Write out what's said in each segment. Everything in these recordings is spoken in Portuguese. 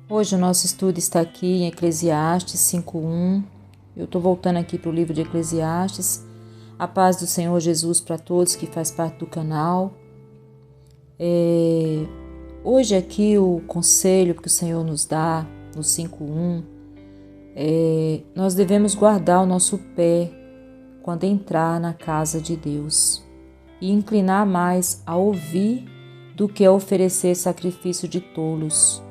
Hoje o nosso estudo está aqui em Eclesiastes 5:1. Eu estou voltando aqui para o livro de Eclesiastes. A paz do Senhor Jesus para todos que faz parte do canal. Hoje aqui o conselho que o Senhor nos dá no 5:1 nós devemos guardar o nosso pé quando entrar na casa de Deus e inclinar mais a ouvir do que a oferecer sacrifício de tolos,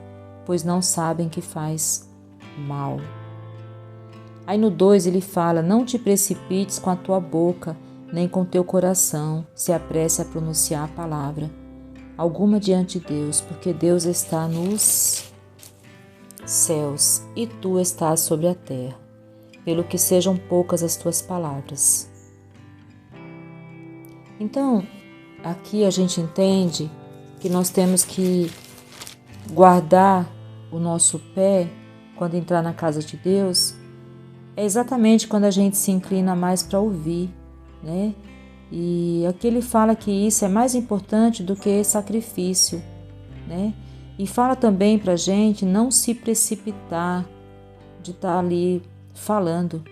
pois não sabem que faz mal. Aí no 2 ele fala: não te precipites com a tua boca, nem com teu coração, se apresse a pronunciar a palavra alguma diante de Deus, porque Deus está nos céus e tu estás sobre a terra, pelo que sejam poucas as tuas palavras. Então, aqui a gente entende que nós temos que guardar o nosso pé quando entrar na casa de Deus, é exatamente quando a gente se inclina mais para ouvir, né? E aqui ele fala que isso é mais importante do que sacrifício, né? E fala também para a gente não se precipitar de estar ali falando,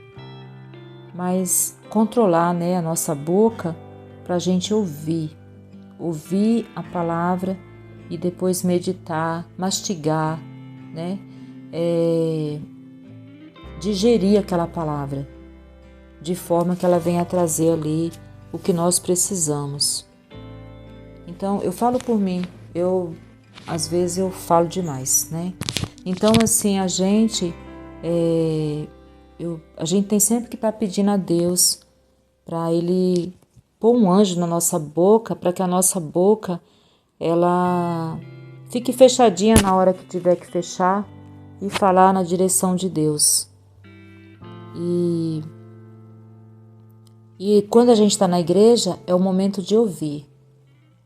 mas controlar, né, a nossa boca para a gente ouvir a palavra e depois meditar, mastigar, né? Digerir aquela palavra, de forma que ela venha trazer ali o que nós precisamos. Então, eu falo por mim, às vezes eu falo demais, né? Então, assim, a gente tem sempre que estar pedindo a Deus para Ele pôr um anjo na nossa boca, para que a nossa boca ela fique fechadinha na hora que tiver que fechar e falar na direção de Deus. E quando a gente está na igreja, é o momento de ouvir,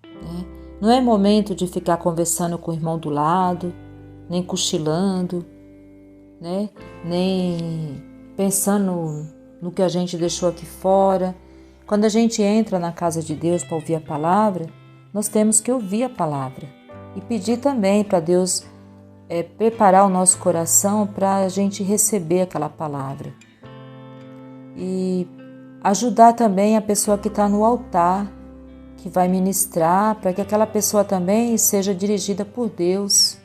né? Não é momento de ficar conversando com o irmão do lado, nem cochilando, né? Nem pensando no que a gente deixou aqui fora. Quando a gente entra na casa de Deus para ouvir a palavra, nós temos que ouvir a palavra e pedir também para Deus preparar o nosso coração para a gente receber aquela palavra. E ajudar também a pessoa que está no altar, que vai ministrar, para que aquela pessoa também seja dirigida por Deus,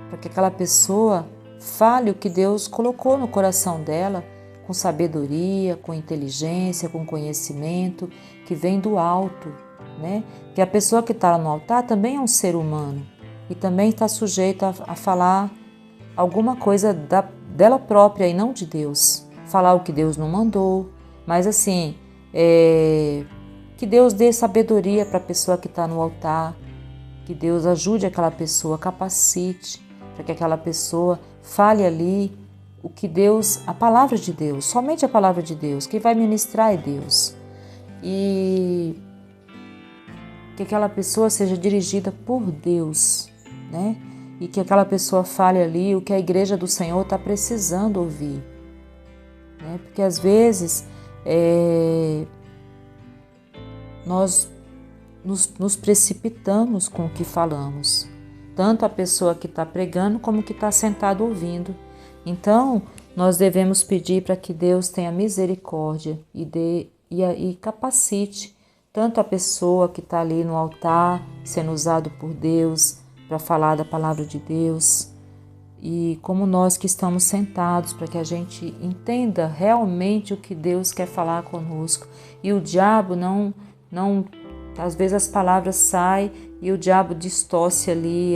para que aquela pessoa fale o que Deus colocou no coração dela, com sabedoria, com inteligência, com conhecimento, que vem do alto, né? Que a pessoa que está no altar também é um ser humano e também está sujeita a falar alguma coisa dela própria e não de Deus. Falar o que Deus não mandou, mas assim, que Deus dê sabedoria para a pessoa que está no altar, que Deus ajude aquela pessoa, capacite, para que aquela pessoa fale ali o que Deus, a palavra de Deus, somente a palavra de Deus, quem vai ministrar é Deus. E que aquela pessoa seja dirigida por Deus, né? E que aquela pessoa fale ali o que a igreja do Senhor está precisando ouvir, né? Porque às vezes nós nos precipitamos com o que falamos, tanto a pessoa que está pregando como que está sentado ouvindo. Então, nós devemos pedir para que Deus tenha misericórdia e capacite tanto a pessoa que está ali no altar, sendo usado por Deus para falar da palavra de Deus, e como nós que estamos sentados, para que a gente entenda realmente o que Deus quer falar conosco. E o diabo não às vezes as palavras saem e o diabo distorce ali,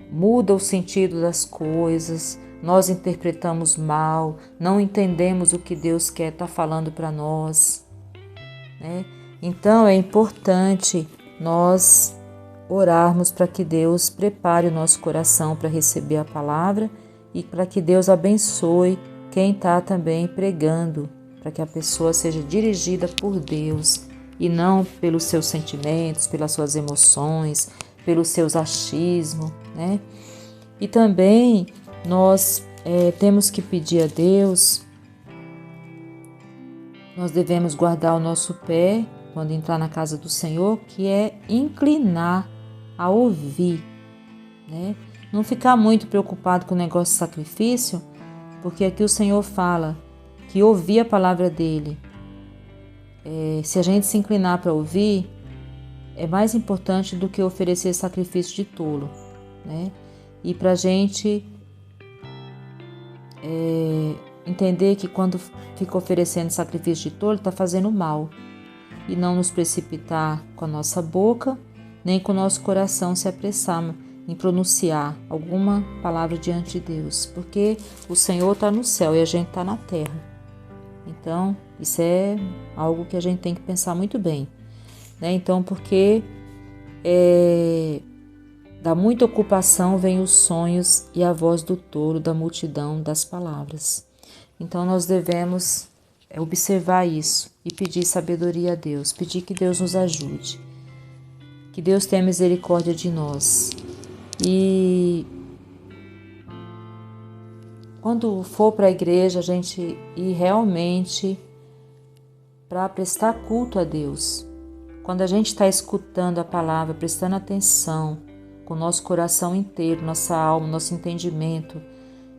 muda o sentido das coisas, nós interpretamos mal, não entendemos o que Deus quer estar falando para nós, né? Então é importante nós orarmos para que Deus prepare o nosso coração para receber a palavra e para que Deus abençoe quem está também pregando, para que a pessoa seja dirigida por Deus e não pelos seus sentimentos, pelas suas emoções, pelos seus achismos, né? E também nós temos que pedir a Deus, nós devemos guardar o nosso pé quando entrar na casa do Senhor, que é inclinar a ouvir, né? Não ficar muito preocupado com o negócio de sacrifício, porque aqui o Senhor fala que ouvir a palavra dele, se a gente se inclinar para ouvir, é mais importante do que oferecer sacrifício de tolo, né? E para a gente entender que quando fica oferecendo sacrifício de tolo, está fazendo mal. E não nos precipitar com a nossa boca, nem com o nosso coração se apressar em pronunciar alguma palavra diante de Deus, porque o Senhor está no céu e a gente está na terra. Então, isso é algo que a gente tem que pensar muito bem, né? Então, porque da muita ocupação vem os sonhos e a voz do tolo da multidão das palavras. Então, nós devemos observar isso e pedir sabedoria a Deus, pedir que Deus nos ajude, que Deus tenha misericórdia de nós. E quando for para a igreja, a gente ir realmente para prestar culto a Deus. Quando a gente está escutando a palavra, prestando atenção, com o nosso coração inteiro, nossa alma, nosso entendimento,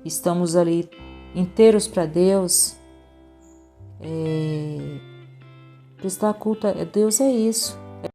estamos ali inteiros para Deus. Prestar culto a Deus é isso,